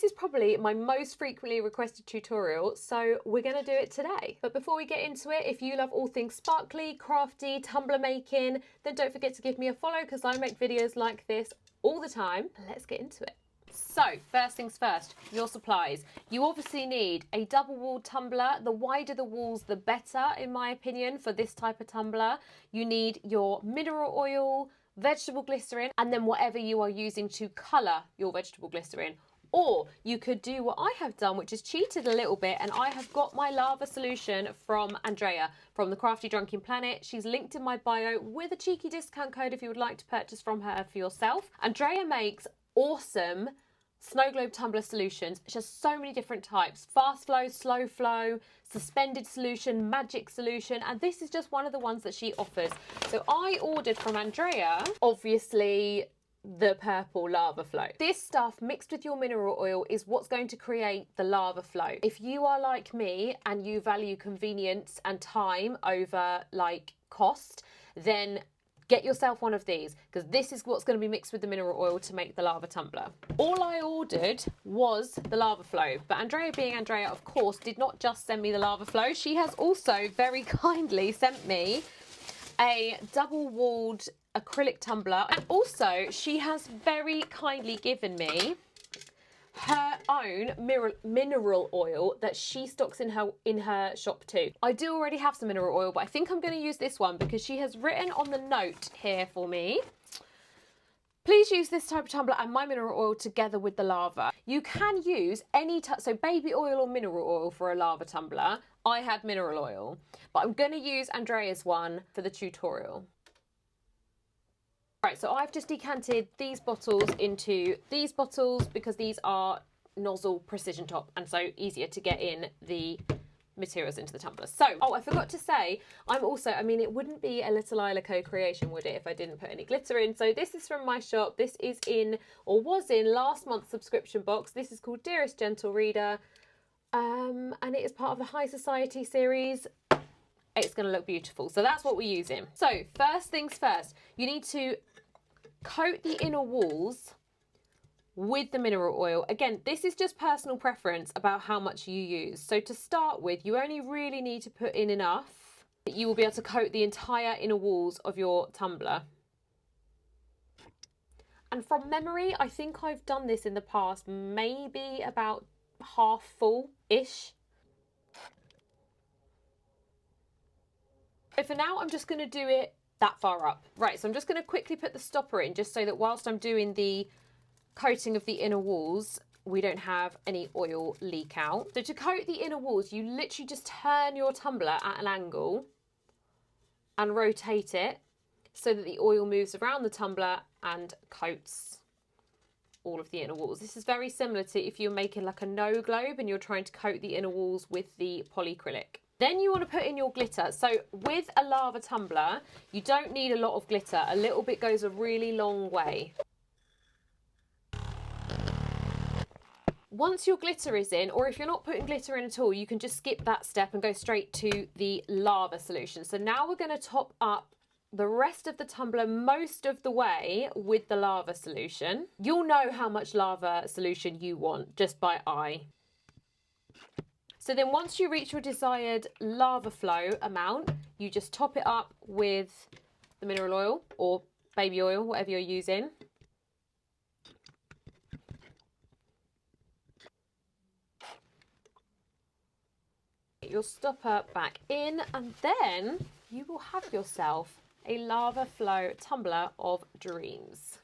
this is probably my most frequently requested tutorial, so we're going to do it today. But before we get into it, if you love all things sparkly, crafty, tumbler making, then don't forget to give me a follow because I make videos like this all the time. Let's get into it. So, first things first, your supplies. You obviously need a double-walled tumbler. The wider the walls, the better, in my opinion, for this type of tumbler. You need your mineral oil, vegetable glycerin, and then whatever you are using to colour your vegetable glycerin. Or you could do what I have done, which is cheated a little bit, and I have got my lava solution from Andreia from the Crafty Drunkin Planet. She's linked in my bio with a cheeky discount code if you would like to purchase from her for yourself. Andreia makes awesome snow globe tumbler solutions. She has so many different types: fast flow, slow flow, suspended solution, magic solution, and this is just one of the ones that she offers. So I ordered from Andreia, obviously, the purple lava flow. This stuff mixed with your mineral oil is what's going to create the lava flow. If you are like me and you value convenience and time over like cost, then get yourself one of these, because this is what's going to be mixed with the mineral oil to make the lava tumbler. All I ordered was the lava flow, but Andreia, being Andreia, of course, did not just send me the lava flow. She has also very kindly sent me a double-walled acrylic tumbler, and also she has very kindly given me her own mineral oil that she stocks in her shop too. I do already have some mineral oil, but I think I'm going to use this one because she has written on the note here for me, please use this type of tumbler and my mineral oil together with the lava. You can use any so baby oil or mineral oil for a lava tumbler. I had mineral oil, but I'm going to use Andreia's one for the tutorial. Right, so I've just decanted these bottles into these bottles because these are nozzle precision top and so easier to get in the materials into the tumbler. So, oh, I forgot to say, I'm also, I mean, it wouldn't be a LITTLEISLA co-creation, would it, if I didn't put any glitter in? So this is from my shop. This is in, or was in, last month's subscription box. This is called Dearest Gentle Reader, and it is part of the High Society series. It's going to look beautiful. So that's what we're using. So first things first, you need to coat the inner walls with the mineral oil. Again, this is just personal preference about how much you use. So to start with, you only really need to put in enough that you will be able to coat the entire inner walls of your tumbler. And from memory, I think I've done this in the past, maybe about half full-ish. So for now, I'm just going to do it that far up. Right, so I'm just going to quickly put the stopper in just so that whilst I'm doing the coating of the inner walls, we don't have any oil leak out. So to coat the inner walls, you literally just turn your tumbler at an angle and rotate it so that the oil moves around the tumbler and coats all of the inner walls. This is very similar to if you're making like a no globe and you're trying to coat the inner walls with the polyacrylic. Then you want to put in your glitter. So with a lava tumbler, you don't need a lot of glitter. A little bit goes a really long way. Once your glitter is in, or if you're not putting glitter in at all, you can just skip that step and go straight to the lava solution. So now we're going to top up the rest of the tumbler most of the way with the lava solution. You'll know how much lava solution you want just by eye. So then once you reach your desired lava flow amount, you just top it up with the mineral oil or baby oil, whatever you're using. Get your stopper back in, and then you will have yourself a lava flow tumbler of dreams.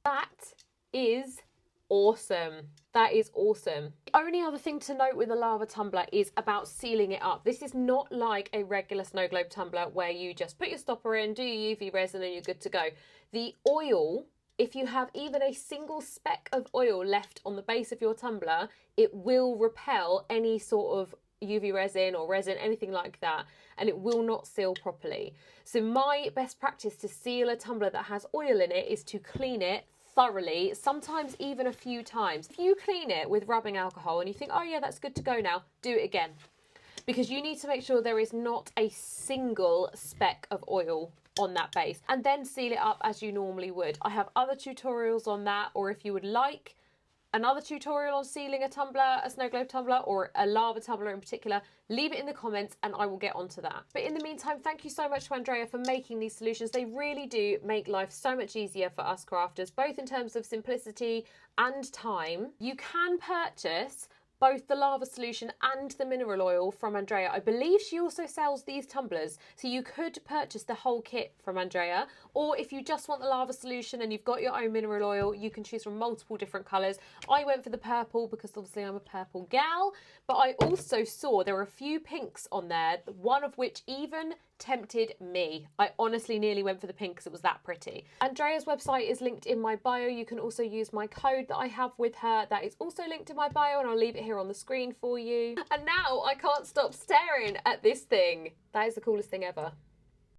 That is awesome. That is awesome. The only other thing to note with a lava tumbler is about sealing it up. This is not like a regular snow globe tumbler where you just put your stopper in, do your UV resin and you're good to go. The oil, if you have even a single speck of oil left on the base of your tumbler, it will repel any sort of UV resin or resin, anything like that, and it will not seal properly. So my best practice to seal a tumbler that has oil in it is to clean it thoroughly, sometimes even a few times. If you clean it with rubbing alcohol and you think, oh yeah, that's good to go now, do it again. because you need to make sure there is not a single speck of oil on that base, and then seal it up as you normally would. I have other tutorials on that, or if you would like another tutorial on sealing a tumbler, a snow globe tumbler, or a lava tumbler in particular, leave it in the comments and I will get onto that. But in the meantime, thank you so much to Andreia for making these solutions. They really do make life so much easier for us crafters, both in terms of simplicity and time. You can purchase both the lava solution and the mineral oil from Andreia. I believe she also sells these tumblers, so you could purchase the whole kit from Andreia, or if you just want the lava solution and you've got your own mineral oil, you can choose from multiple different colours. I went for the purple because obviously I'm a purple gal, but I also saw there were a few pinks on there, one of which even tempted me. I honestly nearly went for the pink because it was that pretty. Andreia's website is linked in my bio. You can also use my code that I have with her. That is also linked in my bio, and I'll leave it here on the screen for you. And now I can't stop staring at this thing. That is the coolest thing ever.